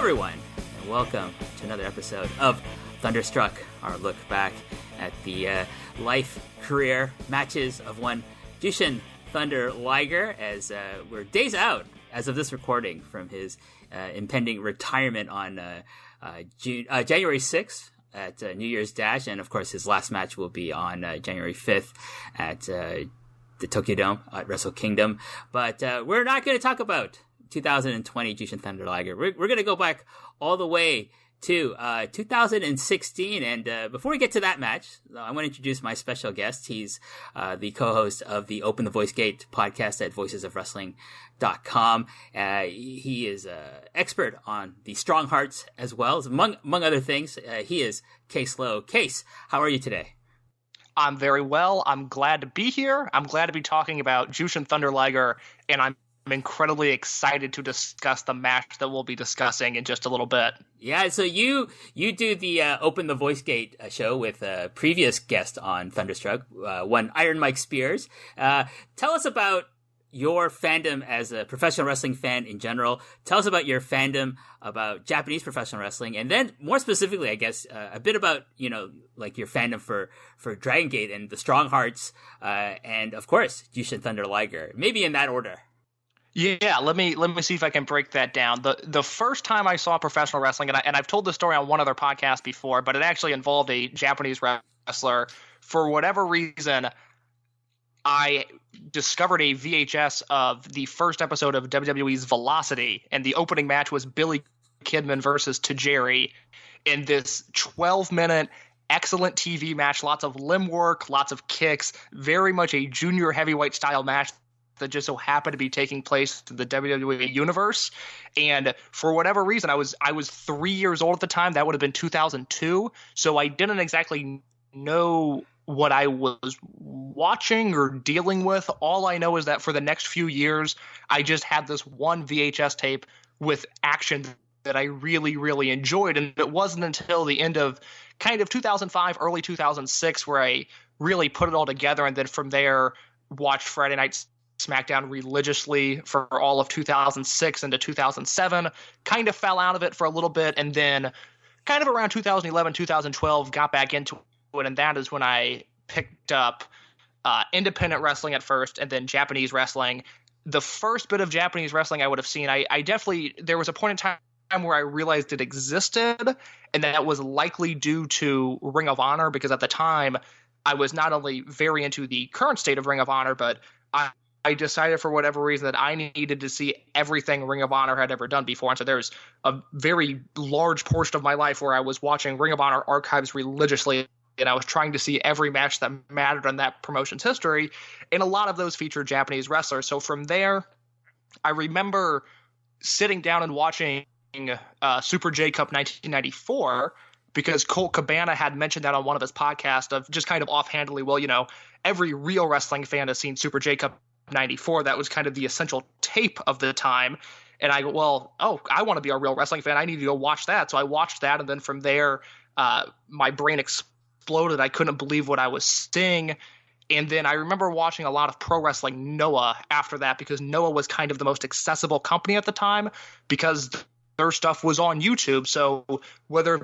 everyone, and welcome to another episode of Thunderstruck, our look back at the life, career, matches of one Jushin Thunder Liger, as we're days out, as of this recording, from his impending retirement on January 6th at New Year's Dash, and of course his last match will be on January 5th at the Tokyo Dome at Wrestle Kingdom. But we're not going to talk about 2020 Jushin Thunder Liger. We're going to go back all the way to 2016. And before we get to that match, I want to introduce my special guest. He's the co-host of the Open the Voice Gate podcast at voicesofwrestling.com. He is an expert on the Strong Hearts as well. Among other things, he is Case Lowe. Case, how are you today? I'm very well. I'm glad to be here. I'm glad to be talking about Jushin Thunder Liger, and I'm incredibly excited to discuss the match that we'll be discussing in just a little bit. Yeah, so you do the Open the Voice Gate show with a previous guest on Thunderstruck, one Iron Mike Spears. Tell us about your fandom as a professional wrestling fan in general. Tell us about your fandom about Japanese professional wrestling, and then more specifically, I guess, a bit about, like your fandom for Dragon Gate and the Strong Hearts, and of course, Jushin Thunder Liger. Maybe in that order. Yeah, let me see if I can break that down. The first time I saw professional wrestling, and I've told this story on one other podcast before, but it actually involved a Japanese wrestler. For whatever reason, I discovered a VHS of the first episode of WWE's Velocity, and the opening match was Billy Kidman versus Tajiri in this 12-minute excellent TV match, lots of limb work, lots of kicks, very much a junior heavyweight style match that just so happened to be taking place in the WWE universe. And for whatever reason, I was 3 years old at the time. That would have been 2002. So I didn't exactly know what I was watching or dealing with. All I know is that for the next few years, I just had this one VHS tape with action that I really, really enjoyed. And it wasn't until the end of kind of 2005, early 2006, where I really put it all together. And then from there, watched Friday Night SmackDown religiously for all of 2006 into 2007, kind of fell out of it for a little bit, and then kind of around 2011, 2012, got back into it, and that is when I picked up independent wrestling at first, and then Japanese wrestling. The first bit of Japanese wrestling I would have seen, I definitely, there was a point in time where I realized it existed, and that was likely due to Ring of Honor, because at the time, I was not only very into the current state of Ring of Honor, but I decided for whatever reason that I needed to see everything Ring of Honor had ever done before. And so there's a very large portion of my life where I was watching Ring of Honor archives religiously, and I was trying to see every match that mattered in that promotion's history. And a lot of those featured Japanese wrestlers. So from there, I remember sitting down and watching Super J Cup 1994, because Colt Cabana had mentioned that on one of his podcasts, of just kind of offhandedly, well, every real wrestling fan has seen Super J Cup 94. That was kind of the essential tape of the time. And I go, well, I want to be a real wrestling fan. I need to go watch that. So I watched that. And then from there, my brain exploded. I couldn't believe what I was seeing. And then I remember watching a lot of pro wrestling Noah after that, because Noah was kind of the most accessible company at the time, because their stuff was on YouTube. So whether it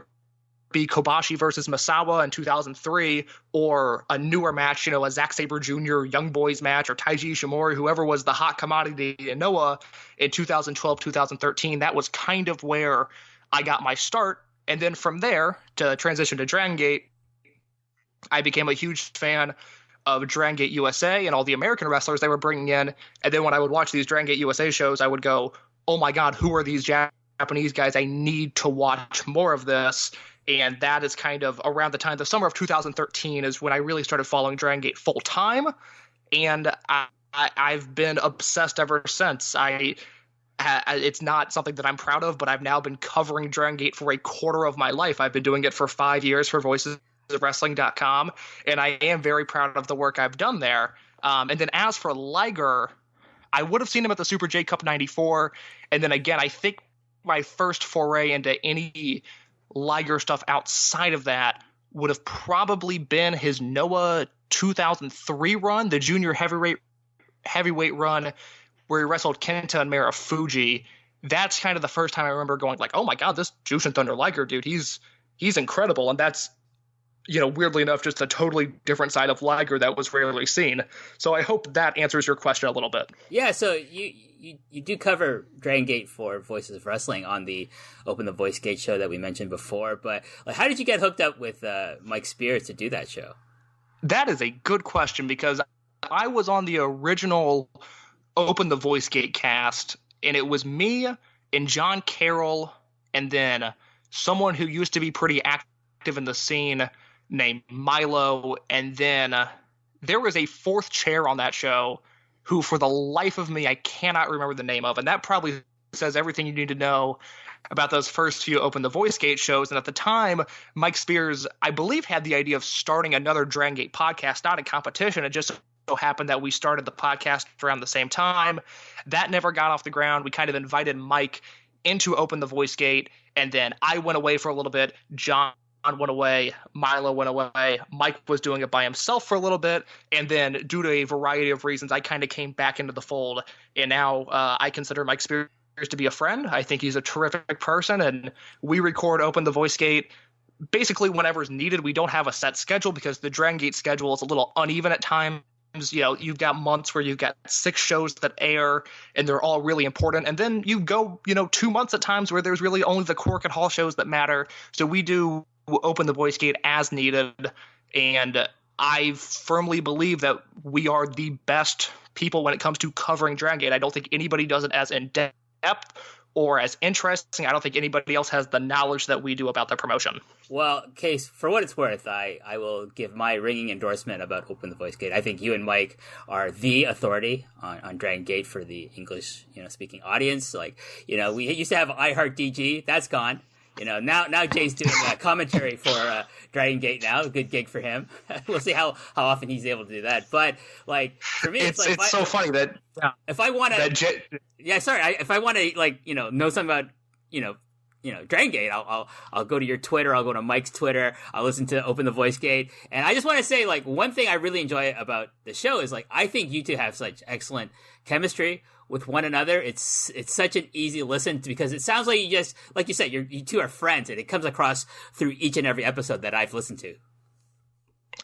be Kobashi versus Misawa in 2003, or a newer match, a Zack Sabre Jr. Young Boys match, or Taiji Ishimori, whoever was the hot commodity in Noah in 2012, 2013, that was kind of where I got my start. And then from there, to transition to Dragon Gate, I became a huge fan of Dragon Gate USA and all the American wrestlers they were bringing in. And then when I would watch these Dragon Gate USA shows, I would go, oh my God, who are these Japanese guys? I need to watch more of this. And that is kind of around the summer of 2013 is when I really started following Dragon Gate full time. And I've been obsessed ever since. It's not something that I'm proud of, but I've now been covering Dragon Gate for a quarter of my life. I've been doing it for 5 years for voicesofwrestling.com, and I am very proud of the work I've done there. And then as for Liger, I would have seen him at the Super J Cup 94. And then again, I think my first foray into any Liger stuff outside of that would have probably been his Noah 2003 run, the junior heavyweight run, where he wrestled Kenta and Marufuji. that's kind of the first time I remember going like, oh my God, this Jushin Thunder Liger dude, he's incredible. And that's, weirdly enough, just a totally different side of Liger that was rarely seen. So I hope that answers your question a little bit. Yeah, so you do cover Dragon Gate for Voices of Wrestling on the Open the Voice Gate show that we mentioned before, but like, how did you get hooked up with Mike Spears to do that show? That is a good question, because I was on the original Open the Voice Gate cast, and it was me and John Carroll, and then someone who used to be pretty active in the scene named Milo, and then there was a fourth chair on that show who, for the life of me, I cannot remember the name of, and that probably says everything you need to know about those first few Open the Voice Gate shows. And at the time, Mike Spears, I believe, had the idea of starting another Dragon Gate podcast, not in competition. It just so happened that we started the podcast around the same time. That never got off the ground. We kind of invited Mike into Open the Voice Gate, and then I went away for a little bit. John went away, Milo went away, Mike was doing it by himself for a little bit, and then due to a variety of reasons, I kind of came back into the fold, and now I consider Mike Spears to be a friend. I think he's a terrific person, and we record Open the Voice Gate basically whenever's needed. We don't have a set schedule because the Dragon Gate schedule is a little uneven at times. You've got months where you've got 6 shows that air and they're all really important. And then you go, 2 months at times where there's really only the Cork and Hall shows that matter. So we do Open the Voice Gate as needed. And I firmly believe that we are the best people when it comes to covering Dragon Gate. I don't think anybody does it as in-depth or as interesting. I don't think anybody else has the knowledge that we do about the promotion. Well, Case, for what it's worth, I will give my ringing endorsement about Open the Voice Gate. I think you and Mike are the authority on Dragon Gate for the English, speaking audience. Like, we used to have iHeart DG. That's gone. Now Jay's doing commentary for Dragon Gate now. A good gig for him. We'll see how often he's able to do that. But like for me, it's so funny that if I want to, if I want to know something about Dragon Gate, I'll go to your Twitter. I'll go to Mike's Twitter. I'll listen to Open the Voice Gate. And I just want to say, like, one thing I really enjoy about the show is, like, I think you two have such excellent chemistry with one another. It's such an easy listen because it sounds like you just, like you said, you two are friends, and it comes across through each and every episode that I've listened to.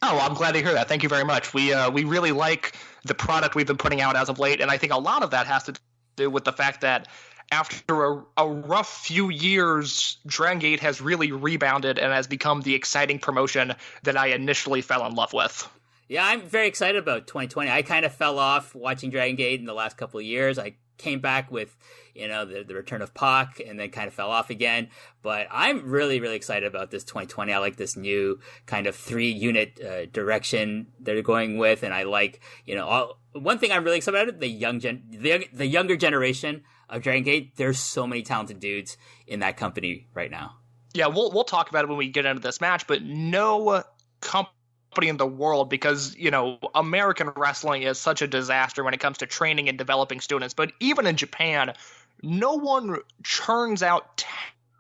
Oh, well, I'm glad to hear that. Thank you very much. We really like the product we've been putting out as of late, and I think a lot of that has to do with the fact that after a rough few years, Dragon Gate has really rebounded and has become the exciting promotion that I initially fell in love with. Yeah, I'm very excited about 2020. I kind of fell off watching Dragon Gate in the last couple of years. I came back with, the return of Pac and then kind of fell off again. But I'm really, really excited about this 2020. I like this new kind of 3-unit direction they're going with. And I like, one thing I'm really excited about, the younger generation of Dragon Gate. There's so many talented dudes in that company right now. Yeah, we'll talk about it when we get into this match, but no company in the world, because American wrestling is such a disaster when it comes to training and developing students, but even in Japan, no one churns out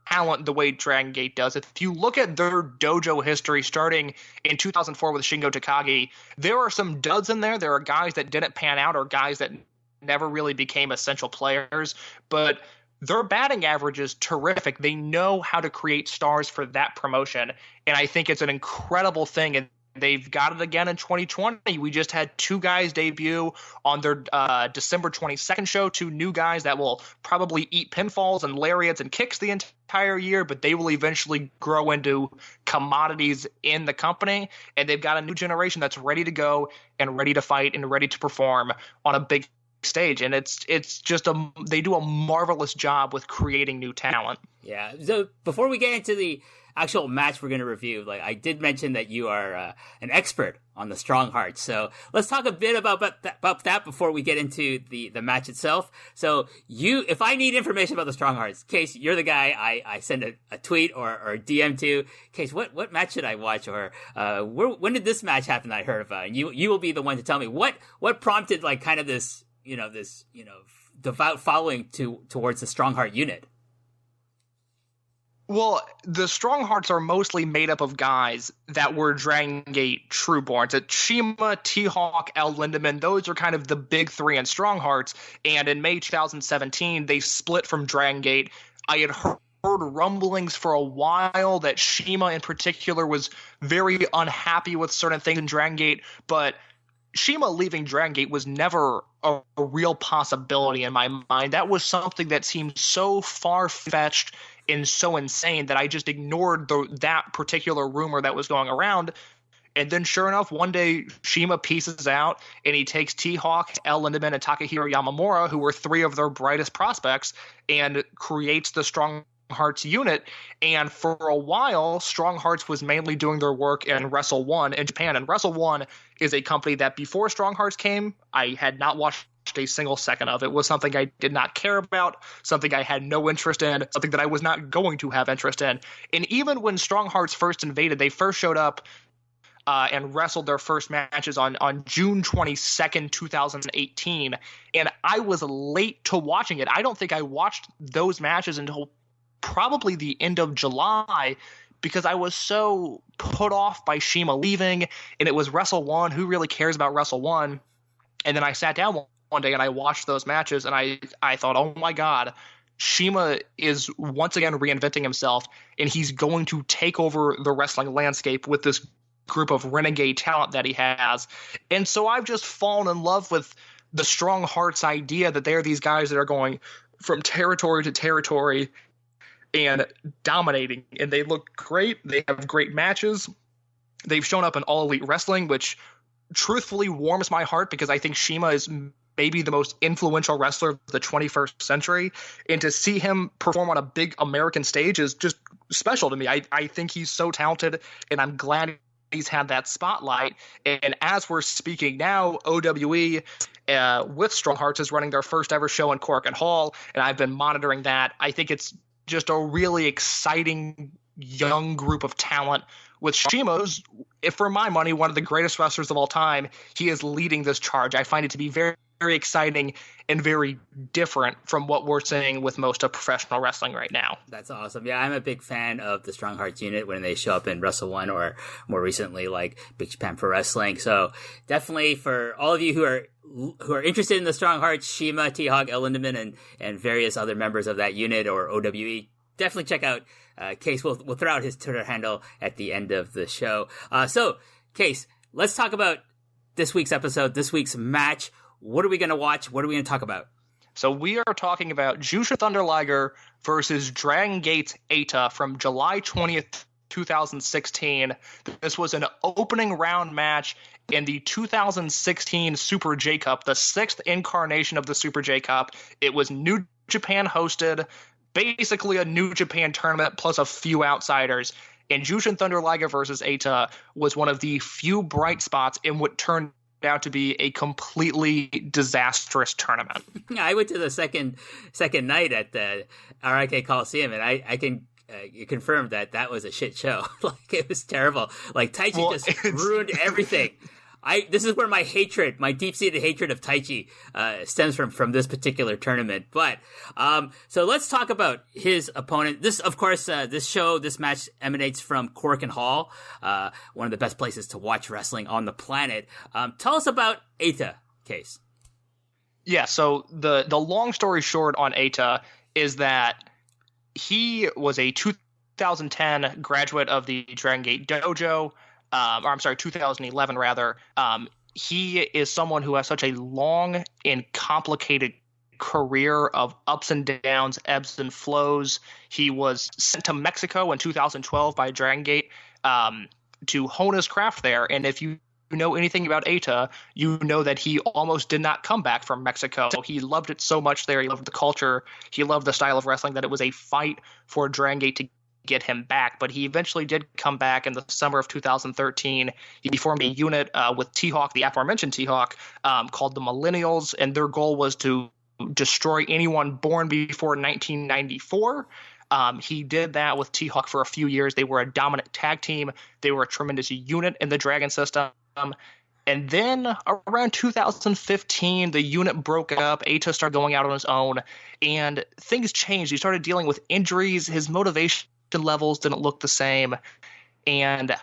talent the way Dragon Gate does. If you look at their dojo history starting in 2004 with Shingo Takagi, there are some duds in there. There are guys that didn't pan out or guys that never really became essential players, but their batting average is terrific. They know how to create stars for that promotion, and I think it's an incredible thing, and they've got it again in 2020. We just had 2 guys debut on their December 22nd show, 2 new guys that will probably eat pinfalls and lariats and kicks the entire year, but they will eventually grow into commodities in the company, and they've got a new generation that's ready to go and ready to fight and ready to perform on a big stage, and it's just they do a marvelous job with creating new talent. Yeah. So before we get into the actual match we're going to review, like I did mention that you are an expert on the Strong Hearts. So let's talk a bit about that before we get into the match itself. So if I need information about the Strong Hearts, Case, you're the guy I send a tweet or a DM to. Case, what match should I watch? Or when did this match happen that I heard about? And you will be the one to tell me what prompted like kind of this, devout following towards the Strong Heart unit. Well, the Strong Hearts are mostly made up of guys that were Dragon Gate Trueborns. It's Shima, T-Hawk, El Lindemann. Those are kind of the big three in Strong Hearts. And in May 2017, they split from Dragon Gate. I had heard rumblings for a while that Shima in particular was very unhappy with certain things in Dragon Gate, but Shima leaving Dragon Gate was never a real possibility in my mind. That was something that seemed so far-fetched and so insane that I just ignored that particular rumor that was going around. And then sure enough, one day Shima pieces out and he takes T-Hawk, El Lindemann, and Takahiro Yamamura, who were three of their brightest prospects, and creates the Strong Hearts unit. And for a while, Strong Hearts was mainly doing their work in Wrestle One in Japan. And Wrestle One is a company that before Strong Hearts came, I had not watched a single second of. It was something I did not care about, something I had no interest in, something that I was not going to have interest in. And even when Strong Hearts first invaded, they first showed up and wrestled their first matches on June 22nd, 2018. And I was late to watching it. I don't think I watched those matches until probably the end of July, because I was so put off by Shima leaving, and it was Wrestle One. Who really cares about Wrestle One? And then I sat down one day and I watched those matches, and I thought, oh my God, Shima is once again reinventing himself, and he's going to take over the wrestling landscape with this group of renegade talent that he has. And so I've just fallen in love with the Strong Hearts idea that they're these guys that are going from territory to territory and dominating, and they look great. They have great matches. They've shown up in All Elite Wrestling, which truthfully warms my heart, because I think Shima is maybe the most influential wrestler of the 21st century, and to see him perform on a big American stage is just special to me. I think he's so talented, and I'm glad he's had that spotlight. And as we're speaking now, OWE with Strong Hearts is running their first ever show in Cork and Hall, and I've been monitoring that. I think it's just a really exciting young group of talent with Shima's, for my money, one of the greatest wrestlers of all time. He is leading this charge. I find it to be very, very exciting and very different from what we're seeing with most of professional wrestling right now. That's awesome. Yeah, I'm a big fan of the Strong Hearts unit when they show up in Wrestle One, or more recently like Big Japan Pro Wrestling. So definitely for all of you who are interested in the Strong Hearts, Shima, T-Hawk, El Lindemann, and various other members of that unit, or OWE, definitely check out Case. We'll throw out his Twitter handle at the end of the show. So, Case, let's talk about this week's episode, this week's match. What are we going to watch? What are we going to talk about? So we are talking about Jushin Thunder Liger versus Dragon Gate's Eita from July 20th, 2016. This was an opening round match in the 2016 Super J Cup, the sixth incarnation of the Super J Cup. It was New Japan hosted, basically a New Japan tournament plus a few outsiders. And Jushin Thunder Liger versus Eita was one of the few bright spots in what turned out to be a completely disastrous tournament. I went to the second night at the RIK Coliseum, and I can confirm that was a shit show. Like, it was terrible. Like, Taichi just ruined everything. This is where my deep-seated hatred of Taichi stems from this particular tournament. But so let's talk about his opponent. This, of course, this match emanates from Cork and Hall, one of the best places to watch wrestling on the planet. Tell us about Eita, Case. Yeah, so the long story short on Eita is that he was a 2010 graduate of the Dragon Gate Dojo. 2011 rather. He is someone who has such a long and complicated career of ups and downs, ebbs and flows. He was sent to Mexico in 2012 by Dragon Gate to hone his craft there. And if you know anything about Eita, you know that he almost did not come back from Mexico. He loved it so much there. He loved the culture. He loved the style of wrestling that it was a fight for Dragon Gate to get him back, but he eventually did come back in the summer of 2013. He formed a unit with T-Hawk, the aforementioned T-Hawk, called the Millennials, and their goal was to destroy anyone born before 1994. He did that with T-Hawk for a few years. They were a dominant tag team. They were a tremendous unit in the Dragon system. And then around 2015, the unit broke up. Eita started going out on his own, and things changed. He started dealing with injuries. His motivation levels didn't look the same. And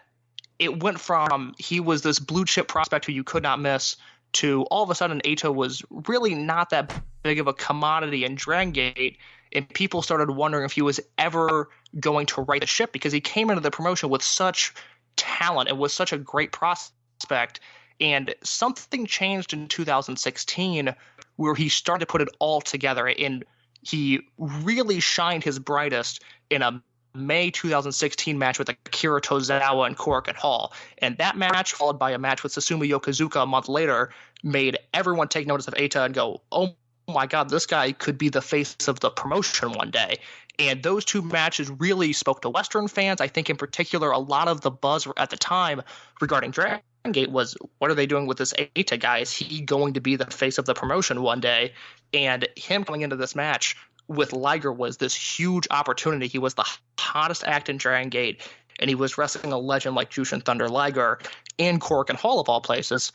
it went from he was this blue chip prospect who you could not miss to all of a sudden Eita was really not that big of a commodity in Dragon Gate. And people started wondering if he was ever going to right the ship because he came into the promotion with such talent and was such a great prospect. And something changed in 2016 where he started to put it all together. And he really shined his brightest in a May 2016 match with Akira Tozawa and Korakuen Hall. And that match, followed by a match with Susumu Yokozuka a month later, made everyone take notice of Eita and go, oh my God, this guy could be the face of the promotion one day. And those two matches really spoke to Western fans. I think in particular, a lot of the buzz at the time regarding Dragon Gate was, what are they doing with this Eita guy? Is he going to be the face of the promotion one day? And him coming into this match with Liger was this huge opportunity. He was the hottest act in Dragon Gate, and he was wrestling a legend like Jushin Thunder Liger in Korakuen Hall of all places.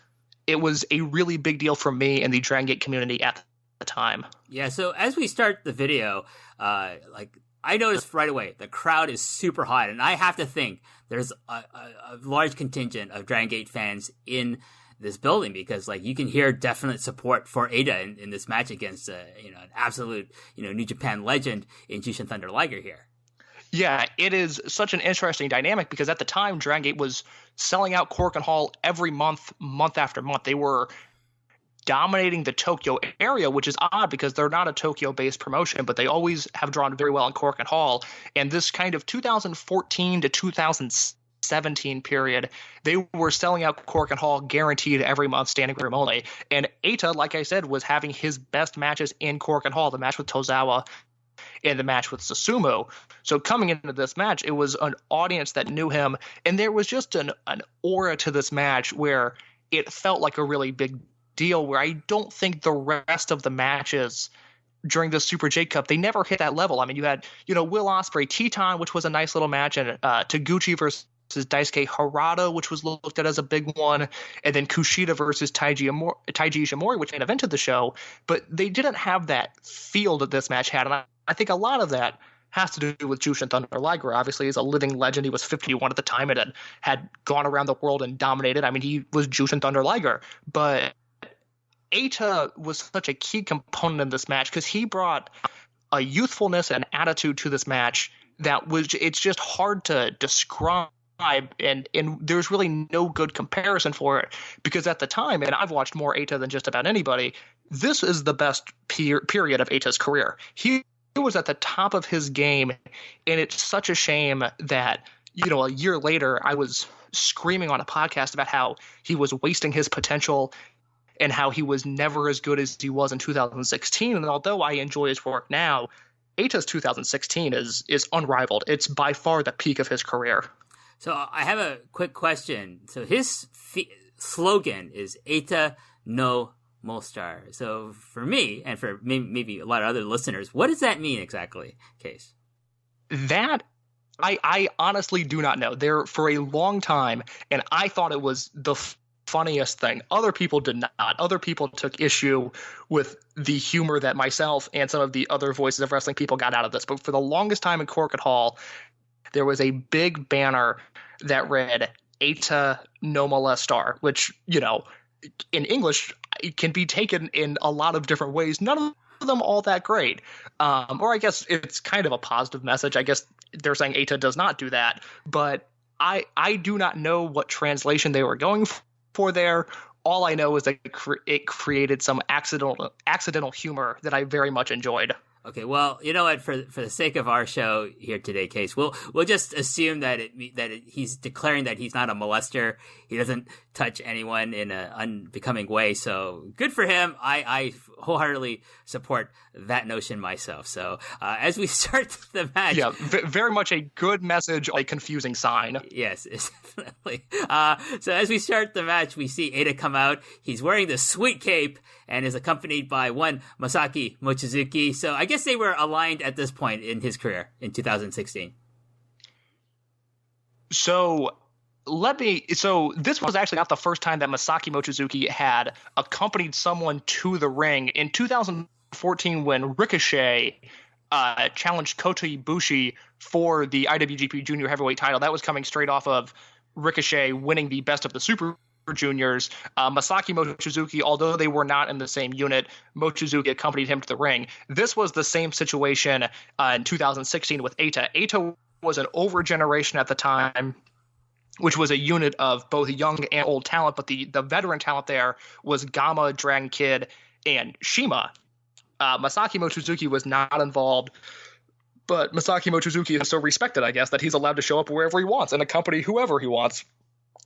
It was a really big deal for me and the Dragon Gate community at the time. Yeah, so as we start the video, I noticed right away the crowd is super hot, and I have to think there's a large contingent of Dragon Gate fans in this building because you can hear definite support for Eita in this match against an absolute New Japan legend in Jushin Thunder Liger here. Yeah, it is such an interesting dynamic because at the time Dragon Gate was selling out Korakuen Hall every month after month. They were dominating the Tokyo area, which is odd because they're not a Tokyo-based promotion, but they always have drawn very well in Korakuen Hall. And this kind of 2014 to 2017 period, they were selling out Korakuen Hall guaranteed every month, standing room only. And Eita, like I said, was having his best matches in Korakuen Hall, the match with Tozawa and the match with Susumu. So coming into this match, it was an audience that knew him, and there was just an aura to this match where it felt like a really big deal, where I don't think the rest of the matches during the Super J Cup, they never hit that level. I mean, you had, Will Ospreay Teton, which was a nice little match, and Taguchi versus Daisuke Harada, which was looked at as a big one, and then Kushida versus Taiji Ishimori, which main evented the show, but they didn't have that feel that this match had, and I think a lot of that has to do with Jushin Thunder Liger. Obviously, he's a living legend. He was 51 at the time and had gone around the world and dominated. I mean, he was Jushin Thunder Liger, but Eita was such a key component in this match because he brought a youthfulness and attitude to this match that it's just hard to describe, and there's really no good comparison for it because at the time, and I've watched more Eita than just about anybody, this is the best period of Eita's career. He was at the top of his game, and it's such a shame that a year later I was screaming on a podcast about how he was wasting his potential and how he was never as good as he was in 2016. And although I enjoy his work now, Eita's 2016 is unrivaled. It's by far the peak of his career. So I have a quick question. So his slogan is Eita no Molstar. So for me, and for maybe a lot of other listeners, what does that mean exactly, Case? That I honestly do not know. There for a long time, and I thought it was the funniest thing. Other people did not. Other people took issue with the humor that myself and some of the other voices of wrestling people got out of this. But for the longest time in Korakuen Hall, there was a big banner that read Eita no Molestar, which, in English, it can be taken in a lot of different ways. None of them all that great. Or I guess it's kind of a positive message. I guess they're saying Eita does not do that. But I do not know what translation they were going for there. All I know is that it created some accidental humor that I very much enjoyed. Okay, well, you know what? For the sake of our show here today, Case, we'll just assume that he's declaring that he's not a molester. He doesn't touch anyone in an unbecoming way. So good for him. I wholeheartely support that notion myself. So as we start the match, yeah, very much a good message, a confusing sign. Yes, definitely. So as we start the match, we see Eita come out. He's wearing the sweet cape and is accompanied by one Masaki Mochizuki. So I guess they were aligned at this point in his career in 2016. So this was actually not the first time that Masaki Mochizuki had accompanied someone to the ring. In 2014, when Ricochet challenged Kota Ibushi for the IWGP Junior Heavyweight title. That was coming straight off of Ricochet winning the Best of the Super Juniors. Masaki Mochizuki, although they were not in the same unit, Mochizuki accompanied him to the ring. This was the same situation in 2016 with Eita. Eita was an over generation at the time, which was a unit of both young and old talent, but the veteran talent there was Gama, Dragon Kid, and Shima. Masaki Mochizuki was not involved, but Masaki Mochizuki is so respected, I guess, that he's allowed to show up wherever he wants and accompany whoever he wants.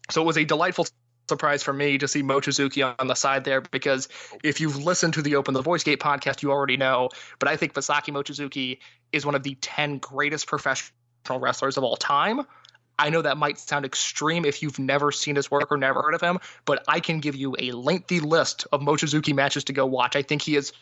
So it was a delightful surprise for me to see Mochizuki on the side there, because if you've listened to the Open the Voice Gate podcast, you already know, but I think Masaki Mochizuki is one of the 10 greatest professional wrestlers of all time. I know that might sound extreme if you've never seen his work or never heard of him, but I can give you a lengthy list of Mochizuki matches to go watch. I think he is,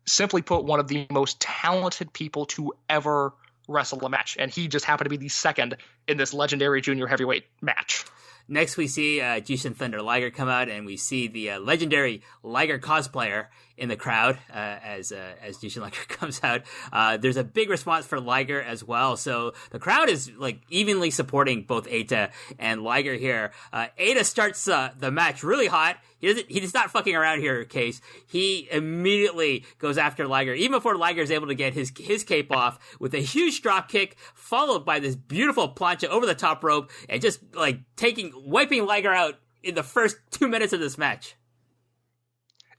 simply put, one of the most talented people to ever wrestle a match, and he just happened to be the second in this legendary junior heavyweight match. Next, we see Jushin Thunder Liger come out, and we see the legendary Liger cosplayer in the crowd as Jushin Liger comes out. There's a big response for Liger as well, so the crowd is like evenly supporting both Eita and Liger here. Eita starts the match really hot. He's not fucking around here, Case. He immediately goes after Liger, even before Liger is able to get his cape off, with a huge drop kick, followed by this beautiful plancha over the top rope, and just like wiping Liger out in the first 2 minutes of this match.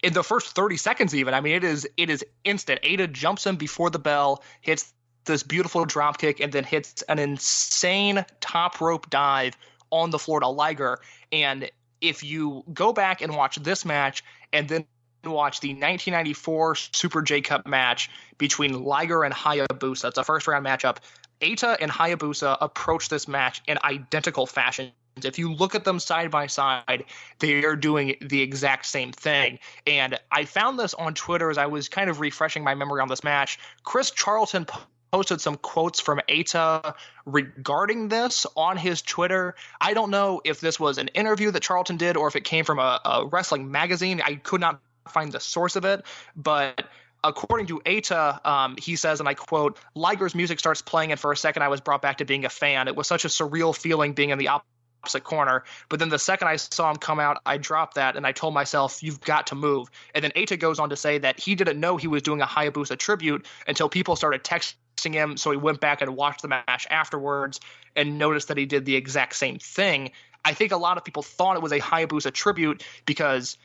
In the first 30 seconds even. I mean, it is instant. Eita jumps him before the bell, hits this beautiful drop kick, and then hits an insane top rope dive on the floor to Liger. And if you go back and watch this match and then watch the 1994 Super J Cup match between Liger and Hayabusa, it's a first round matchup, Eita and Hayabusa approach this match in identical fashion. If you look at them side by side, they are doing the exact same thing. And I found this on Twitter as I was kind of refreshing my memory on this match. Chris Charlton posted some quotes from Eita regarding this on his Twitter. I don't know if this was an interview that Charlton did or if it came from a wrestling magazine. I could not find the source of it, but according to Eita, he says, and I quote, "Liger's music starts playing, and for a second I was brought back to being a fan. It was such a surreal feeling being in the opposite corner. But then the second I saw him come out, I dropped that and I told myself, you've got to move." And then Eita goes on to say that he didn't know he was doing a Hayabusa tribute until people started texting him. So he went back and watched the match afterwards and noticed that he did the exact same thing. I think a lot of people thought it was a Hayabusa tribute because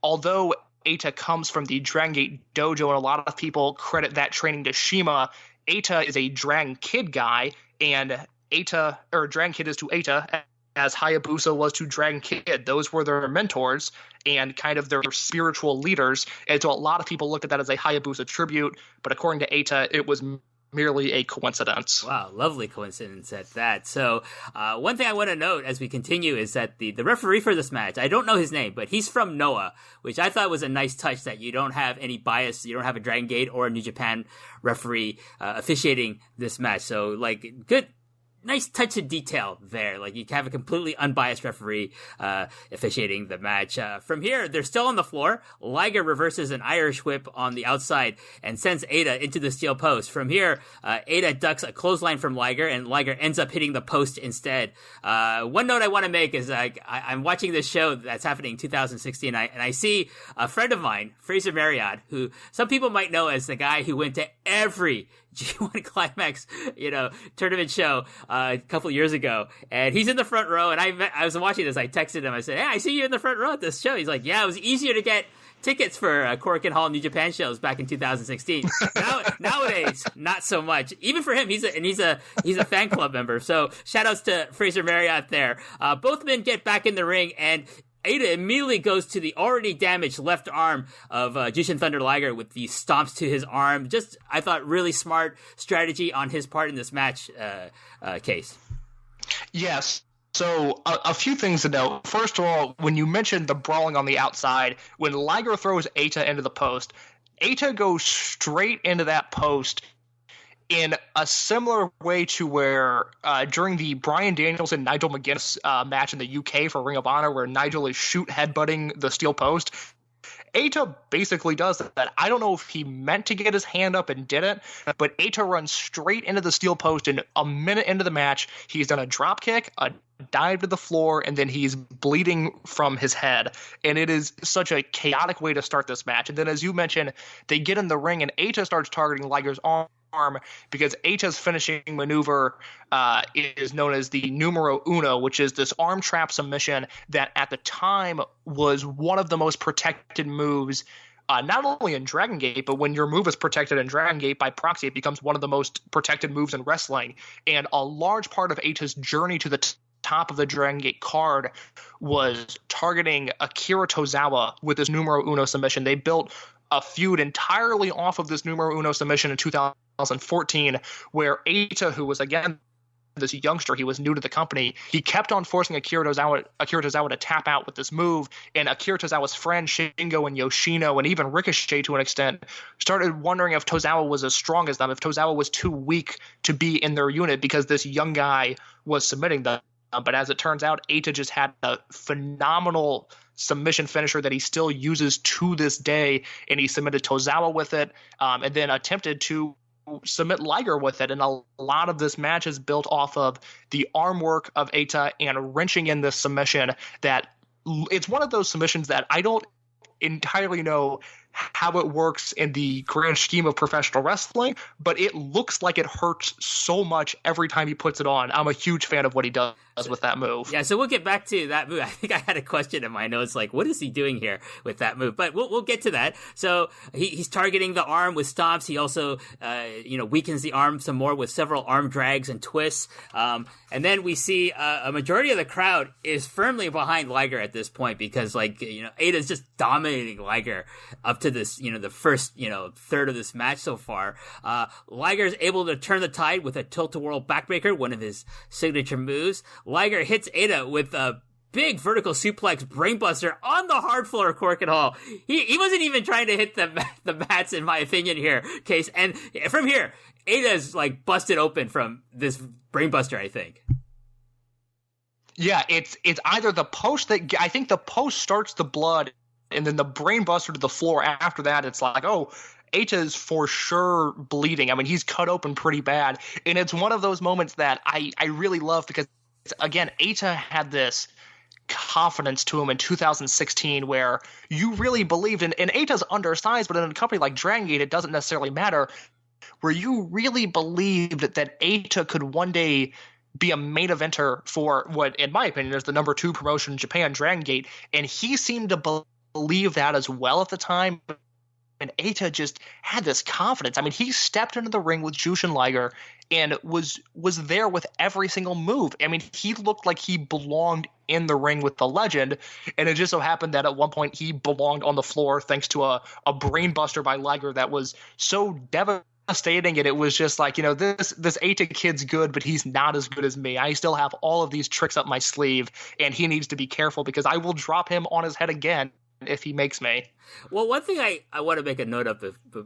although Eita comes from the Dragon Gate dojo and a lot of people credit that training to Shima, Eita is a Dragon Kid guy, and Dragon Kid is to Eita as Hayabusa was to Dragon Kid. Those were their mentors and kind of their spiritual leaders. And so a lot of people looked at that as a Hayabusa tribute, but according to Eita, it was merely a coincidence. Wow, lovely coincidence at that. So one thing I want to note as we continue is that the referee for this match, I don't know his name, but he's from Noah, which I thought was a nice touch that you don't have any bias. You don't have a Dragon Gate or a New Japan referee officiating this match. So like good, nice touch of detail there. Like you have a completely unbiased referee officiating the match. From here, they're still on the floor. Liger reverses an Irish whip on the outside and sends Eita into the steel post. From here, Eita ducks a clothesline from Liger, and Liger ends up hitting the post instead. One note I want to make is I'm watching this show that's happening in 2016, and I see a friend of mine, Fraser Marriott, who some people might know as the guy who went to every G1 Climax, tournament show a couple of years ago, and he's in the front row. And I was watching this. I texted him. I said, "Hey, I see you in the front row at this show." He's like, "Yeah, it was easier to get tickets for Korakuen Hall New Japan shows back in 2016. Nowadays, not so much. Even for him, he's a fan club member. So shout outs to Fraser Marriott there. Both men get back in the ring, and Eita immediately goes to the already damaged left arm of Jushin Thunder Liger with the stomps to his arm. Just, I thought, really smart strategy on his part in this match, Case. Yes. So a few things to note. First of all, when you mentioned the brawling on the outside, when Liger throws Eita into the post, Eita goes straight into that post in a similar way to where during the Bryan Danielson and Nigel McGuinness match in the UK for Ring of Honor, where Nigel is shoot headbutting the steel post, Eita basically does that. I don't know if he meant to get his hand up and didn't, but Eita runs straight into the steel post, and a minute into the match, he's done a drop kick, a dive to the floor, and then he's bleeding from his head. And it is such a chaotic way to start this match. And then, as you mentioned, they get in the ring, and Eita starts targeting Liger's arm because Eita's finishing maneuver is known as the numero uno, which is this arm trap submission that at the time was one of the most protected moves, not only in Dragon Gate, but when your move is protected in Dragon Gate, by proxy, it becomes one of the most protected moves in wrestling. And a large part of Eita's journey to the top of the Dragon Gate card was targeting Akira Tozawa with this numero uno submission. They built a feud entirely off of this numero uno submission in 2014, where Eita, who was again this youngster, he was new to the company, he kept on forcing Akira Tozawa to tap out with this move, and Akira Tozawa's friend Shingo and Yoshino and even Ricochet to an extent started wondering if Tozawa was as strong as them, if Tozawa was too weak to be in their unit because this young guy was submitting them. But as it turns out, Eita just had a phenomenal submission finisher that he still uses to this day, and he submitted Tozawa with it, and then attempted to submit Liger with it. And a lot of this match is built off of the arm work of Eita and wrenching in this submission that it's one of those submissions that I don't entirely know how it works in the grand scheme of professional wrestling, but it looks like it hurts so much every time he puts it on. I'm a huge fan of what he does with that move. Yeah, so we'll get back to that move. I think I had a question in my notes, like, what is he doing here with that move? But we'll get to that. So he's targeting the arm with stomps. He also, weakens the arm some more with several arm drags and twists. And then we see a majority of the crowd is firmly behind Liger at this point because, Eita's just dominating Liger up to this, the first, third of this match so far. Liger is able to turn the tide with a tilt-a-whirl backbreaker, one of his signature moves. Liger hits Eita with a big vertical suplex brainbuster on the hard floor of Corkin Hall. He wasn't even trying to hit the mats, in my opinion, here, Case. And from here, Eita's busted open from this brainbuster, I think. Yeah, it's either the post that I think the post starts the blood, and then the brainbuster to the floor after that. It's like, oh, Eita is for sure bleeding. I mean, he's cut open pretty bad. And it's one of those moments that I really love because, again, Eita had this confidence to him in 2016 where you really believed in, and Eita's undersized, but in a company like Dragon Gate, it doesn't necessarily matter, where you really believed that Eita could one day be a main eventer for what, in my opinion, is the number 2 promotion in Japan, Dragon Gate. And he seemed to believe that as well at the time. And Eita just had this confidence. I mean, he stepped into the ring with Jushin Liger and was there with every single move. I mean, he looked like he belonged in the ring with the legend. And it just so happened that at one point he belonged on the floor thanks to a brainbuster by Liger that was so devastating. And it was just like, this Eita kid's good, but he's not as good as me. I still have all of these tricks up my sleeve, and he needs to be careful because I will drop him on his head again if he makes me. Well, one thing I want to make a note of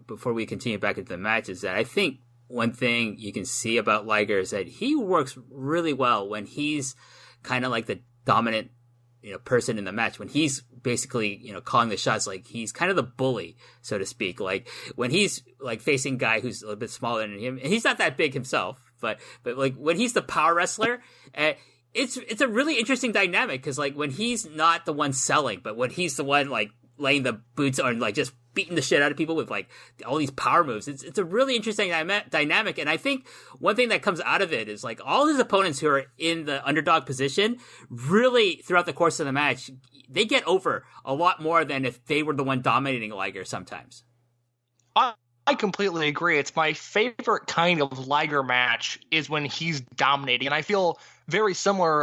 before we continue back into the match is that I think one thing you can see about Liger is that he works really well when he's kind of like the dominant person in the match, when he's basically calling the shots. Like, he's kind of the bully, so to speak. Like, when he's facing a guy who's a little bit smaller than him, and he's not that big himself, but when he's the power wrestler, it's a really interesting dynamic because when he's not the one selling, but when he's the one laying the boots on, just beating the shit out of people with all these power moves, it's a really interesting dynamic. And I think one thing that comes out of it is all his opponents who are in the underdog position really throughout the course of the match, they get over a lot more than if they were the one dominating Liger sometimes. I completely agree. It's my favorite kind of Liger match is when he's dominating. And I feel very similar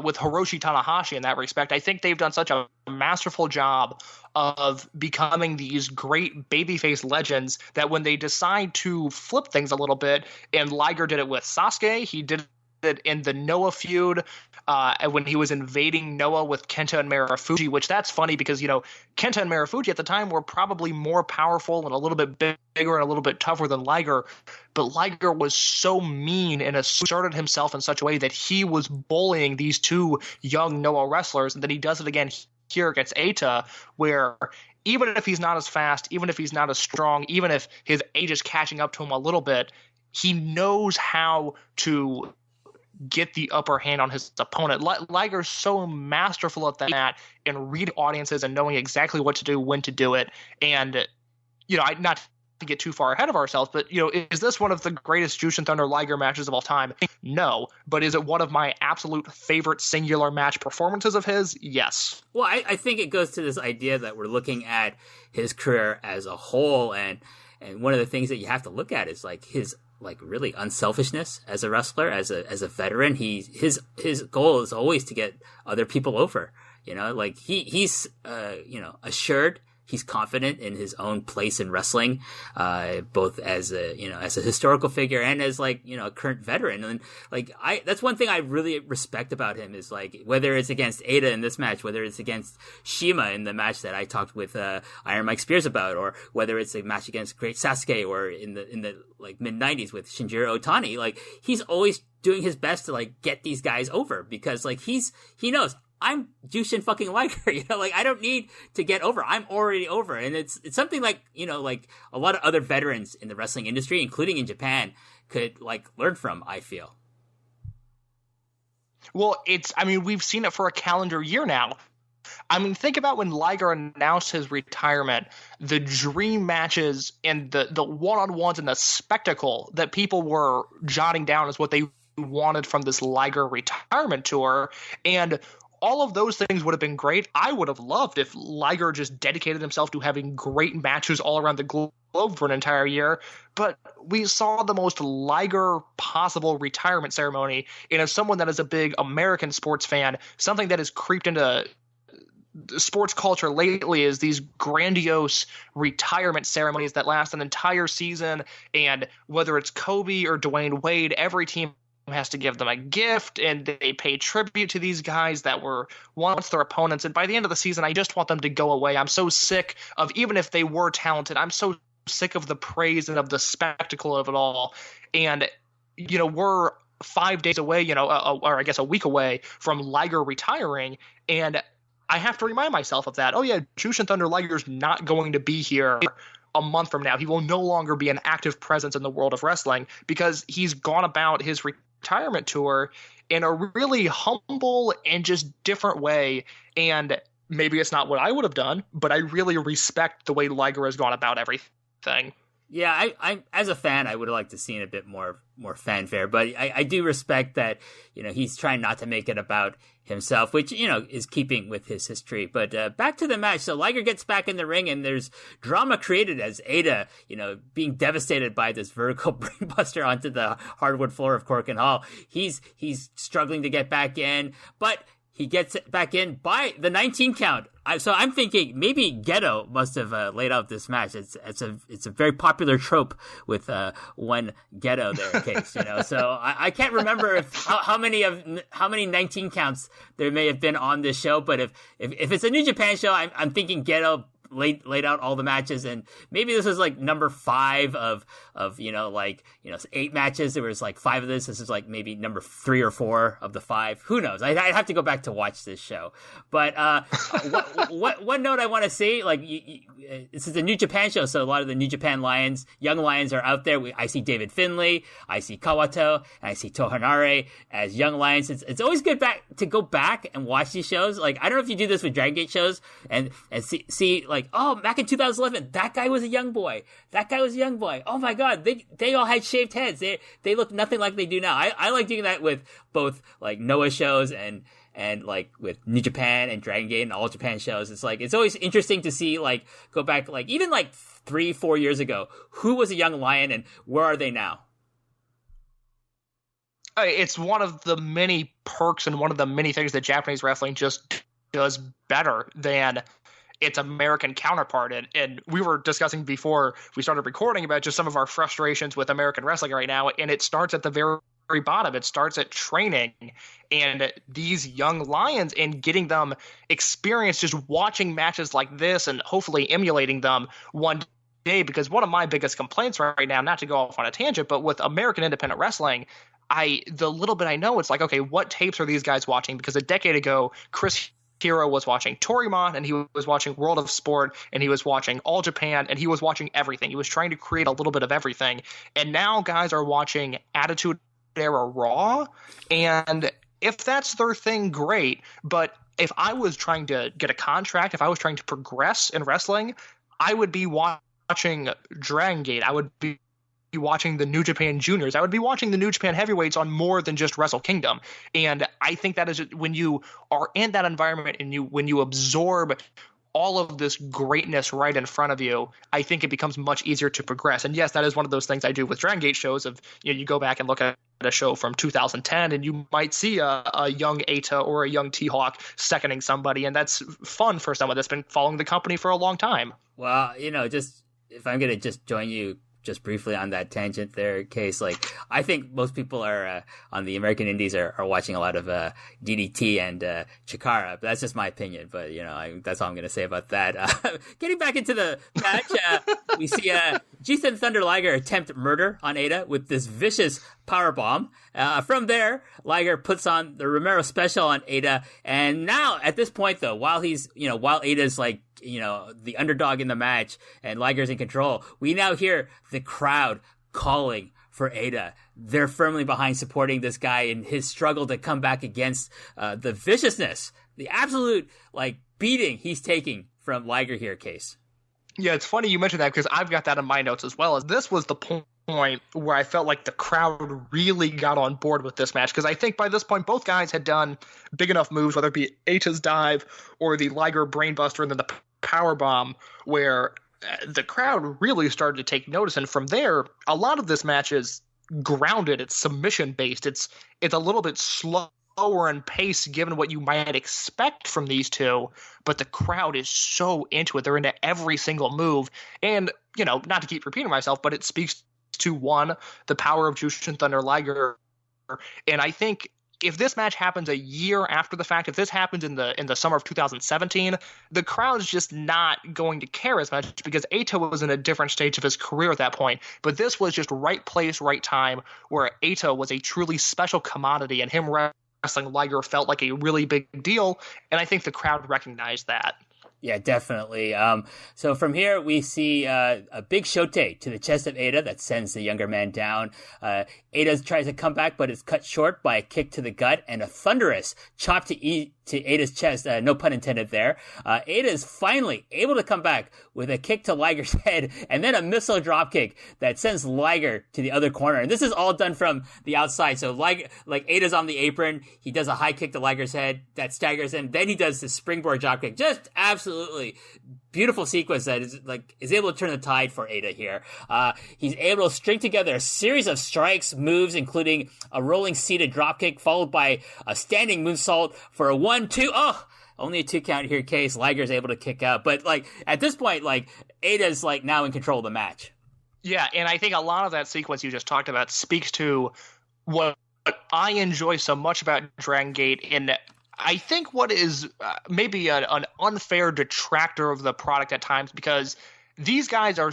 with Hiroshi Tanahashi in that respect. I think they've done such a masterful job of becoming these great babyface legends that when they decide to flip things a little bit, and Liger did it with Sasuke, he did it in the Noah feud when he was invading Noah with Kenta and Marufuji, which that's funny because, Kenta and Marufuji at the time were probably more powerful and a little bit bigger and a little bit tougher than Liger, but Liger was so mean and asserted himself in such a way that he was bullying these 2 young Noah wrestlers, and then he does it again here against Eita, where even if he's not as fast, even if he's not as strong, even if his age is catching up to him a little bit, he knows how to get the upper hand on his opponent. Liger's so masterful at that and read audiences and knowing exactly what to do, when to do it. And, not to get too far ahead of ourselves, but, is this one of the greatest Jushin Thunder Liger matches of all time? No. But is it one of my absolute favorite singular match performances of his? Yes. Well, I think it goes to this idea that we're looking at his career as a whole, and one of the things that you have to look at is like his really unselfishness as a wrestler, as a veteran. His goal is always to get other people over. He's assured. He's confident in his own place in wrestling, both as a historical figure and as a current veteran. And that's one thing I really respect about him is whether it's against Eita in this match, whether it's against Shima in the match that I talked with Iron Mike Spears about, or whether it's a match against Great Sasuke or in the mid '90s with Shinjiro Otani. He's always doing his best to get these guys over because he knows. I'm Jushin fucking Liger, I don't need to get over. I'm already over. And it's something a lot of other veterans in the wrestling industry, including in Japan, could learn from, I feel. Well, we've seen it for a calendar year now. Think about when Liger announced his retirement, the dream matches and the one-on-ones and the spectacle that people were jotting down as what they wanted from this Liger retirement tour. And all of those things would have been great. I would have loved if Liger just dedicated himself to having great matches all around the globe for an entire year. But we saw the most Liger possible retirement ceremony. And as someone that is a big American sports fan, something that has creeped into sports culture lately is these grandiose retirement ceremonies that last an entire season. And whether it's Kobe or Dwayne Wade, every team has to give them a gift, and they pay tribute to these guys that were once their opponents. And by the end of the season, I just want them to go away. I'm so sick of, even if they were talented, I'm so sick of the praise and of the spectacle of it all. And, we're 5 days away, or I guess a week away from Liger retiring. And I have to remind myself of that. Oh yeah, Jushin Thunder Liger's not going to be here a month from now. He will no longer be an active presence in the world of wrestling because he's gone about his retirement tour in a really humble and just different way. And maybe it's not what I would have done, but I really respect the way Liger has gone about everything. Yeah, I as a fan, I would have liked to see a bit more fanfare, but I do respect that, he's trying not to make it about himself, which, is keeping with his history. But back to the match. So Liger gets back in the ring and there's drama created as Eita, being devastated by this vertical brainbuster onto the hardwood floor of Korakuen Hall. He's struggling to get back in, but he gets back in by the 19 count. So I'm thinking maybe Geto must have laid out this match. It's a very popular trope with one Geto there case, So I can't remember how many 19 counts there may have been on this show, but if it's a New Japan show, I'm thinking Geto laid out all the matches, and maybe this is number 5 of 8 matches. There was 5 of this. This is maybe number 3 or 4 of the 5. Who knows? I'd have to go back to watch this show. But one note I want to say, this is a New Japan show, so a lot of the New Japan young lions are out there. I see David Finlay, I see Kawato, and I see Tohanare as young lions. It's always good to go back and watch these shows. I don't know if you do this with Dragon Gate shows and see back in 2011, that guy was a young boy. That guy was a young boy. Oh my God, they all had shaved heads. They look nothing like they do now. I like doing that with both Noah shows and with New Japan and Dragon Gate and All Japan shows. It's always interesting to see go back even 3-4 years ago, who was a young lion and where are they now? It's one of the many perks and one of the many things that Japanese wrestling just does better than its American counterpart. And we were discussing before we started recording about just some of our frustrations with American wrestling right now. And it starts at the very bottom. It starts at training and these young lions and getting them experience just watching matches like this and hopefully emulating them one day. Because one of my biggest complaints right now, not to go off on a tangent, but with American independent wrestling, the little bit I know, it's okay, what tapes are these guys watching? Because a decade ago, Chris Hero was watching Torimon, and he was watching World of Sport, and he was watching All Japan, and he was watching everything. He was trying to create a little bit of everything. And now guys are watching Attitude Era Raw, and if that's their thing, great. But if I was trying to get a contract, if I was trying to progress in wrestling, I would be watching Dragon Gate. I would be watching the New Japan Juniors. I would be watching the New Japan Heavyweights on more than just Wrestle Kingdom. And I think that is when you are in that environment and when you absorb all of this greatness right in front of you, I think it becomes much easier to progress. And yes, that is one of those things I do with Dragon Gate shows of, you go back and look at a show from 2010 and you might see a young Eita or a young T-Hawk seconding somebody. And that's fun for someone that's been following the company for a long time. Well, just if I'm going to just join you just briefly on that tangent there, Case, like I think most people are on the American Indies are watching a lot of DDT and Chikara, but that's just my opinion. But that's all I'm going to say about that. Getting back into the match, we see Jushin Thunder Liger attempt murder on Eita with this vicious power bomb. From there, Liger puts on the Romero special on Eita, and now at this point though, while Eita's like the underdog in the match and Liger's in control, we now hear the crowd calling for Eita. They're firmly behind supporting this guy in his struggle to come back against the viciousness, the absolute beating he's taking from Liger here, Case. Yeah, it's funny you mentioned that because I've got that in my notes as well. As this was the point where I felt like the crowd really got on board with this match, because I think by this point both guys had done big enough moves, whether it be Eita's dive or the Liger brainbuster and then the power bomb, where the crowd really started to take notice. And from there, a lot of this match is grounded. It's submission based. It's a little bit slower in pace given what you might expect from these two, but the crowd is so into it. They're into every single move. And, not to keep repeating myself, but it speaks to, one, the power of Jushin Thunder Liger. And I think if this match happens a year after the fact, if this happens in the summer of 2017, the crowd's just not going to care as much because Eita was in a different stage of his career at that point. But this was just right place, right time, where Eita was a truly special commodity, and him wrestling Liger felt like a really big deal, and I think the crowd recognized that. Yeah, definitely. So from here, we see a big shote to the chest of Eita that sends the younger man down. Eita tries to come back, but is cut short by a kick to the gut and a thunderous chop to Eita's chest. No pun intended there. Eita is finally able to come back with a kick to Liger's head and then a missile dropkick that sends Liger to the other corner. And this is all done from the outside. So Eita's on the apron. He does a high kick to Liger's head that staggers him. Then he does the springboard dropkick. Just absolutely beautiful sequence that is able to turn the tide for Eita here. He's able to string together a series of strikes, moves, including a rolling seated dropkick followed by a standing moonsault for a 1-2. Oh, only a 2 count here, Case. Liger's able to kick out. But at this point, Eita's now in control of the match. Yeah, and I think a lot of that sequence you just talked about speaks to what I enjoy so much about Dragon Gate, and I think what is maybe an unfair detractor of the product at times, because these guys are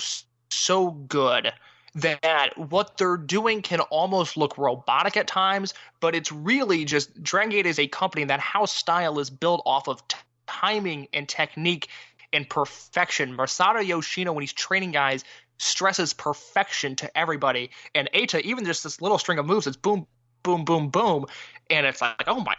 so good that what they're doing can almost look robotic at times, but it's really just Dragon Gate is a company that house style is built off of timing and technique and perfection. Masato Yoshino, when he's training guys, stresses perfection to everybody. And Eita, even just this little string of moves, it's boom, boom, boom, boom. And it's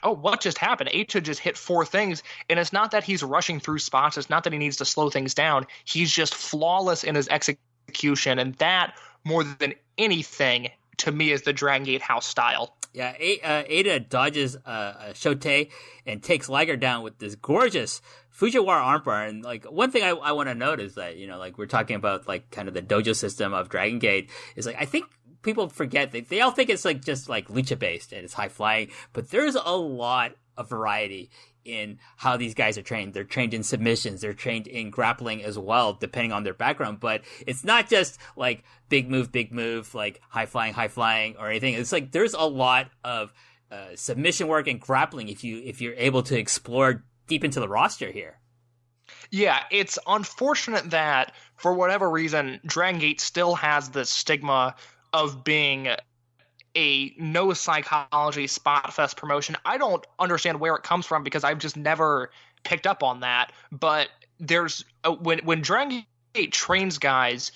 what just happened? Eita just hit 4 things. And it's not that he's rushing through spots. It's not that he needs to slow things down. He's just flawless in his execution. And that, more than anything, to me, is the Dragon Gate house style. Yeah, Eita dodges a shote and takes Liger down with this gorgeous Fujiwara armbar. And one thing I want to note is that, we're talking about kind of the dojo system of Dragon Gate is I think people forget that they all think it's just lucha based and it's high flying, but there's a lot of variety in how these guys are trained. They're trained in submissions. They're trained in grappling as well, depending on their background. But it's not just big move, high flying or anything. It's there's a lot of submission work and grappling if you're able to explore deep into the roster here. Yeah, it's unfortunate that for whatever reason, Dragon Gate still has the stigma of being a no psychology spot fest promotion. I don't understand where it comes from because I've just never picked up on that, but there's when Dragon Gate trains guys,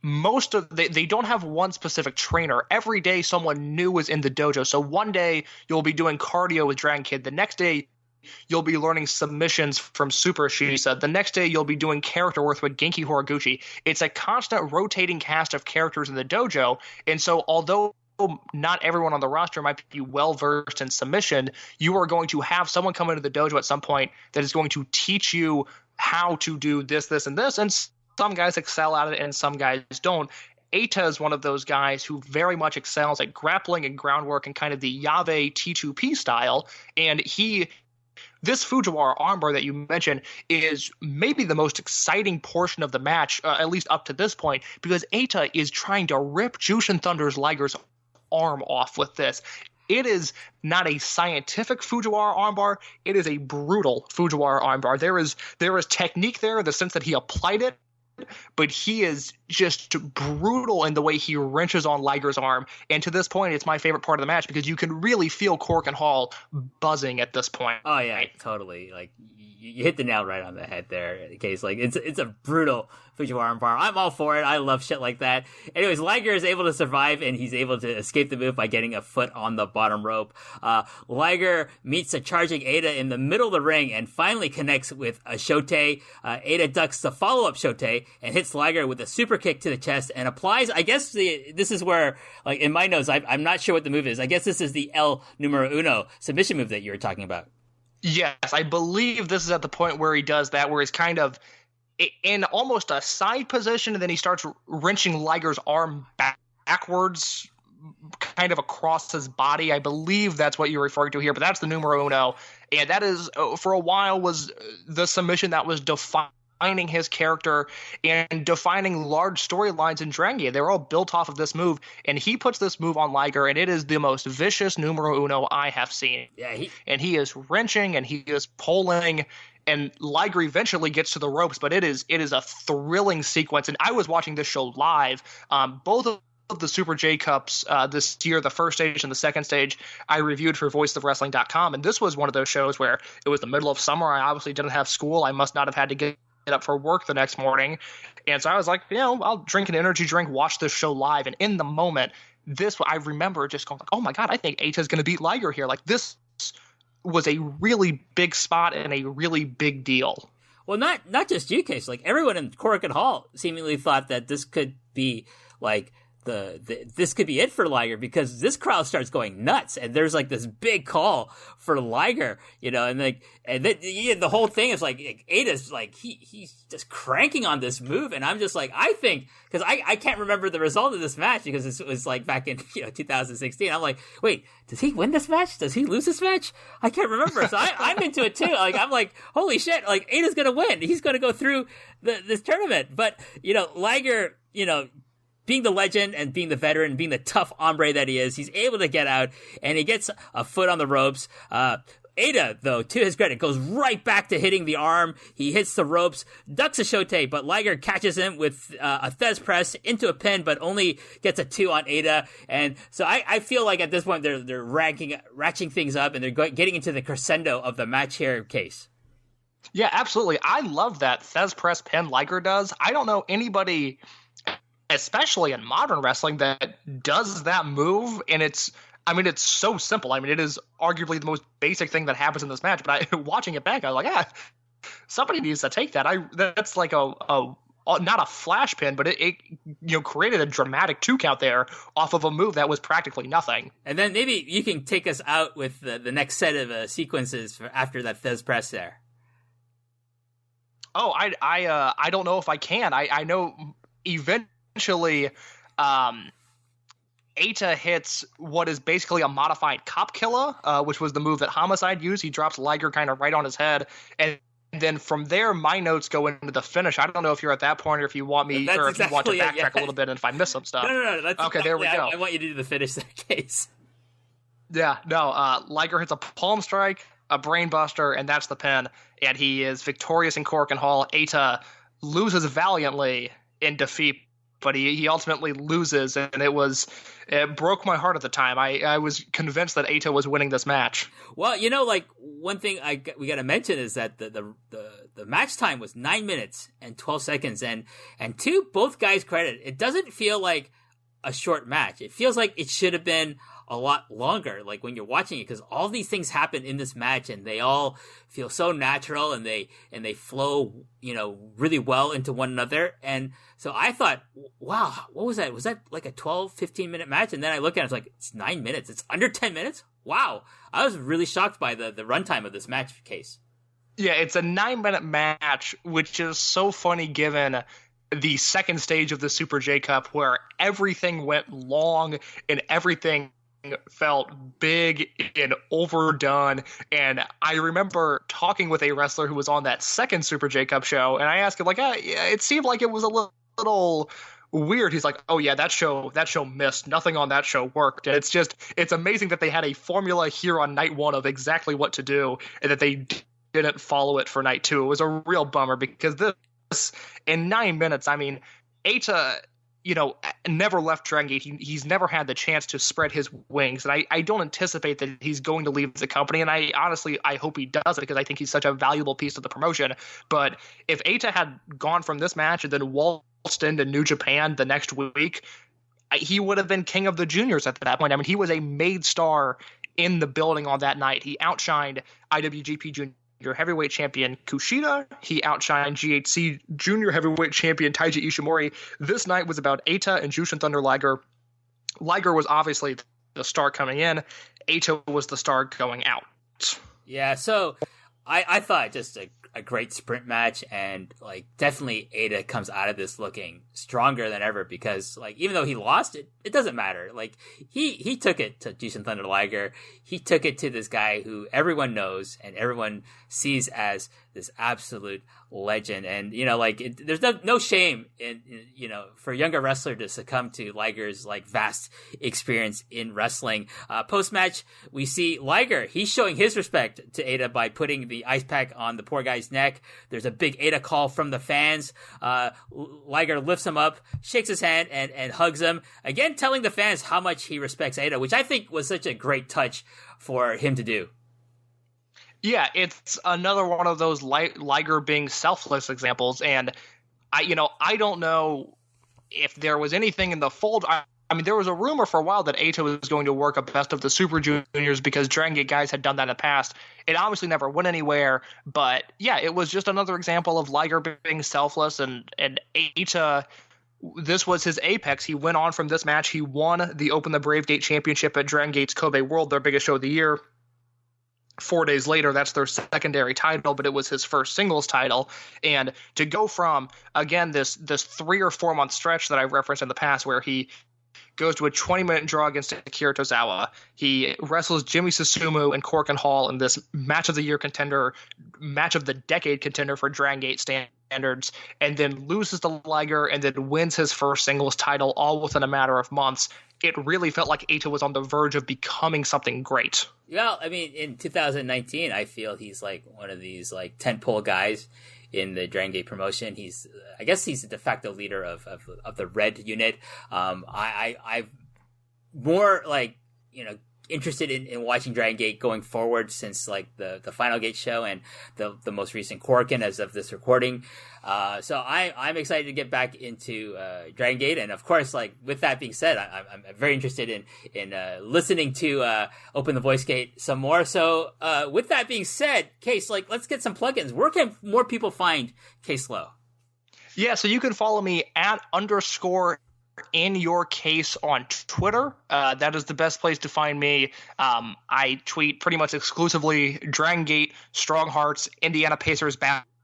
they don't have one specific trainer. Every day someone new is in the dojo. So one day you'll be doing cardio with Dragon Kid. The next day you'll be learning submissions from Super Shisa. The next day you'll be doing character work with Genki Horiguchi. It's a constant rotating cast of characters in the dojo. And so although not everyone on the roster might be well versed in submission, you are going to have someone come into the dojo at some point that is going to teach you how to do this, this, and this. And some guys excel at it and some guys don't. Eita is one of those guys who very much excels at grappling and groundwork and kind of the Yave T2P style. And this Fujiwara armbar that you mentioned is maybe the most exciting portion of the match, at least up to this point, because Eita is trying to rip Jushin Thunder Liger's arm off with this. It is not a scientific Fujiwara armbar. It is a brutal Fujiwara armbar. There is technique there in the sense that he applied it, but he is just brutal in the way he wrenches on Liger's arm. And to this point, it's my favorite part of the match because you can really feel Cork and Hall buzzing at this point. Oh yeah, totally. Like you hit the nail right on the head there, Case. Like it's a brutal Fujiwara armbar. I'm all for it. I love shit like that. Anyways, Liger is able to survive and he's able to escape the move by getting a foot on the bottom rope. Liger meets a charging Eita in the middle of the ring and finally connects with a Shote. Eita ducks the follow-up Shote and hits Liger with a super kick to the chest and applies, I guess this is where, like in my notes, I'm not sure what the move is. I guess this is the El Numero Uno submission move that you were talking about. Yes, I believe this is at the point where he does that, where he's kind of in almost a side position, and then he starts wrenching Liger's arm backwards, kind of across his body. I believe that's what you're referring to here, but that's the numero uno. And that is, for a while, was the submission that was defining his character and defining large storylines in Dragon Gate. They were all built off of this move, and he puts this move on Liger, and it is the most vicious numero uno I have seen. Yeah, he is wrenching, and he is pulling, and Liger eventually gets to the ropes, but it is a thrilling sequence. And I was watching this show live. Both of the Super J Cups this year, the first stage and the second stage, I reviewed for voiceofwrestling.com, and this was one of those shows where it was the middle of summer. I obviously didn't have school. I must not have had to get up for work the next morning. And so I was like, I'll drink an energy drink, watch this show live. And in the moment, I remember just going like, oh my God, I think Eita's going to beat Liger here. Like, this was a really big spot and a really big deal. Well, not just you, Case. Like, everyone in Cork and Hall seemingly thought that this could be like this could be it for Liger, because this crowd starts going nuts and there's like this big call for Liger, and the whole thing is like Eita's like he's just cranking on this move, and I'm just like, I think, because I can't remember the result of this match because it was like back in 2016. I'm like, wait, does he win this match? Does he lose this match? I can't remember. So I'm into it too. Like, I'm like, holy shit! Like, Eita's gonna win. He's gonna go through this tournament. But Liger, being the legend and being the veteran, being the tough hombre that he is, he's able to get out, and he gets a foot on the ropes. Eita, though, to his credit, goes right back to hitting the arm. He hits the ropes, ducks a Shote, but Liger catches him with a Thez press into a pin, but only gets a 2 on Eita. And so I feel like at this point they're ratcheting things up, and they're getting into the crescendo of the match here, Case. Yeah, absolutely. I love that Thez press pin Liger does. I don't know anybody, especially in modern wrestling, that does that move, and it's so simple. it is arguably the most basic thing that happens in this match, but watching it back, I was like, somebody needs to take that. That's like a not a flash pin, but it created a dramatic 2 count there off of a move that was practically nothing. And then maybe you can take us out with the next set of sequences after that Thez press there. Oh, I don't know if I can. I know eventually Eita hits what is basically a modified cop killer, which was the move that Homicide used. He drops Liger kind of right on his head, and then from there, my notes go into the finish. I don't know if you're at that point or if you want me, or if you want to backtrack a little bit and if I miss some stuff. No. That's okay, there we go. I want you to do the finish in that case. Yeah, no. Liger hits a palm strike, a brain buster, and that's the pin. And he is victorious in Cork and Hall. Eita loses valiantly in defeat but he ultimately loses, and it broke my heart at the time. I was convinced that Eita was winning this match. Well, like one thing we got to mention is that the match time was 9 minutes and 12 seconds, and to both guys' credit, it doesn't feel like a short match. It feels like it should have been a lot longer, like when you're watching it, because all these things happen in this match and they all feel so natural and they flow, really well into one another. And so I thought, wow, what was that? Was that like a 12, 15-minute match? And then I look at it, it's like, it's 9 minutes. It's under 10 minutes? Wow. I was really shocked by the runtime of this match case. Yeah, it's a 9-minute match, which is so funny given the second stage of the Super J Cup, where everything went long and everything felt big and overdone. And I remember talking with a wrestler who was on that second Super J Cup show, and I asked him, like, yeah, it seemed like it was a little weird. He's like, oh yeah, that show missed. Nothing on that show worked. And it's amazing that they had a formula here on night one of exactly what to do, and that they didn't follow it for night two. It was a real bummer, because this, in 9 minutes, I mean, Eita, never left Dragon Gate. He's never had the chance to spread his wings, and I don't anticipate that he's going to leave the company, and I hope he does it, because I think he's such a valuable piece of the promotion. But if Eita had gone from this match and then waltzed into New Japan the next week, he would have been king of the juniors at that point. I mean, he was a made star in the building on that night. He outshined IWGP Junior Heavyweight Champion Kushida. He outshined GHC Junior Heavyweight Champion Taiji Ishimori. This night was about Eita and Jushin Thunder Liger. Liger was obviously the star coming in. Eita was the star going out. Yeah, so I thought just a great sprint match, and like definitely Eita comes out of this looking stronger than ever, because like even though he lost it doesn't matter. Like he took it to Jushin Thunder Liger. He took it to this guy who everyone knows and everyone sees as this absolute legend. And there's no shame in for a younger wrestler to succumb to Liger's like vast experience in wrestling. Post match, we see Liger. He's showing his respect to Eita by putting the ice pack on the poor guy's neck. There's a big Eita call from the fans. Liger lifts him up, shakes his hand, and hugs him, again telling the fans how much he respects Eita, which I think was such a great touch for him to do. Yeah, it's another one of those Liger being selfless examples, and I don't know if there was anything in the fold. I mean, there was a rumor for a while that Eita was going to work a best of the Super Juniors because Dragon Gate guys had done that in the past. It obviously never went anywhere, but yeah, it was just another example of Liger being selfless, and Eita, this was his apex. He went on from this match. He won the Open the Brave Gate Championship at Dragon Gate's Kobe World, their biggest show of the year. 4 days later, that's their secondary title, but it was his first singles title. And to go from, again, this 3 or 4 month stretch that I've referenced in the past, where he goes to a 20-minute draw against Akira Tozawa. He wrestles Jimmy Susumu and Corkin Hall in this match of the year contender, match of the decade contender for Dragon Gate standards, and then loses to Liger and then wins his first singles title all within a matter of months. It really felt like Eita was on the verge of becoming something great. Well, I mean, in 2019, I feel he's like one of these like tentpole guys in the Dragon Gate promotion. I guess he's the de facto leader of the Red unit. I'm more like, interested in watching Dragon Gate going forward since like the Final Gate show and the most recent Korakuen as of this recording. So I'm excited to get back into Dragon Gate, and of course, like with that being said, I'm very interested in listening to Open the Voice Gate some more. So with that being said, Case, like let's get some plugins. Where can more people find Case Lowe? Yeah, so you can follow me at _ in your case on Twitter. That is the best place to find me. I tweet pretty much exclusively Dragon Gate, Strong Hearts, Indiana Pacers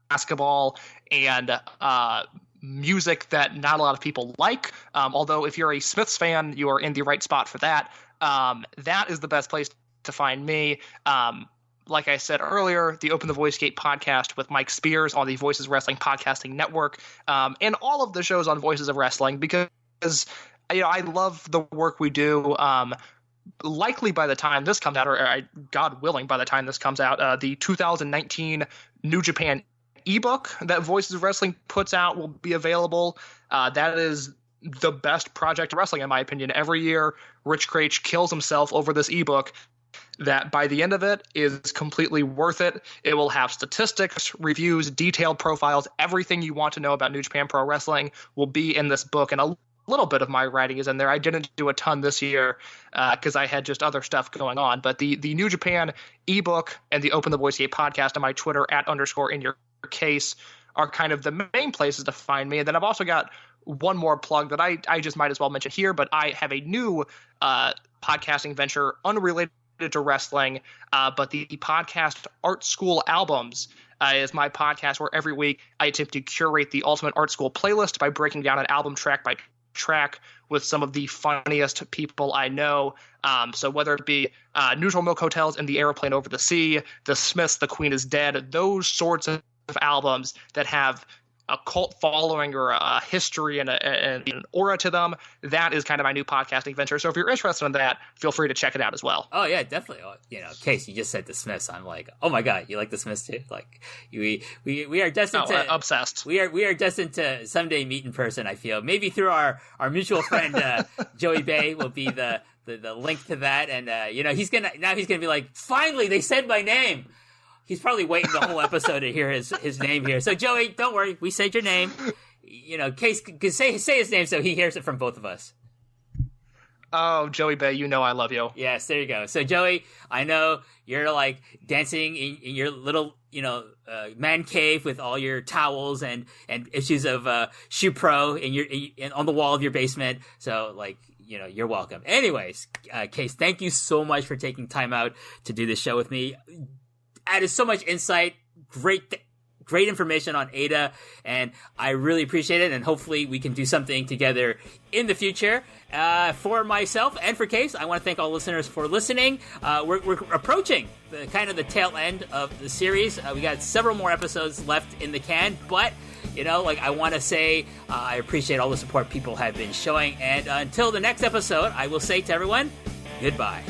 basketball, and music that not a lot of people like. Although if you're a Smiths fan, you are in the right spot for that. That is the best place to find me. Like I said earlier, the Open the Voice Gate podcast with Mike Spears on the Voices Wrestling Podcasting Network, and all of the shows on Voices of Wrestling, because I love the work we do. Likely by the time this comes out, or God willing, by the time this comes out, the 2019 New Japan ebook that Voices of Wrestling puts out will be available. That is the best project in wrestling, in my opinion. Every year, Rich Kraetsch kills himself over this ebook that by the end of it is completely worth it. It will have statistics, reviews, detailed profiles. Everything you want to know about New Japan Pro Wrestling will be in this book, and a little bit of my writing is in there. I didn't do a ton this year because I had just other stuff going on. But the New Japan ebook and the Open the Voice Gate podcast on my Twitter @_in-your-case are kind of the main places to find me. And then I've also got one more plug that I just might as well mention here, but I have a new podcasting venture unrelated to wrestling, but the podcast Art School Albums is my podcast where every week I attempt to curate the Ultimate Art School playlist by breaking down an album track by track with some of the funniest people I know. So whether it be Neutral Milk Hotels and The Airplane Over the Sea, The Smiths, The Queen is Dead, those sorts of albums that have a cult following or a history and an aura to them, that is kind of my new podcasting venture. So if you're interested in that, feel free to check it out as well. Oh yeah, definitely. Case, you just said the Smiths. I'm like, oh my god, you like the Smiths too? Like, we are destined to obsessed. We are destined to someday meet in person. I feel maybe through our mutual friend Joey Bay will be the link to that, and he's gonna be like, finally they said my name. He's probably waiting the whole episode to hear his name here. So, Joey, don't worry. We said your name. Case could say his name so he hears it from both of us. Oh, Joey Bay, I love you. Yes, there you go. So, Joey, I know you're like dancing in your little, man cave with all your towels and issues of Shoe Pro on the wall of your basement. So, you're welcome. Anyways, Case, thank you so much for taking time out to do this show with me. Added so much insight, great information on Eita, and I really appreciate it, and hopefully we can do something together in the future. For myself and for Case, I want to thank all listeners for listening. We're approaching the tail end of the series. We got several more episodes left in the can, but I want to say I appreciate all the support people have been showing, and until the next episode, I will say to everyone, goodbye.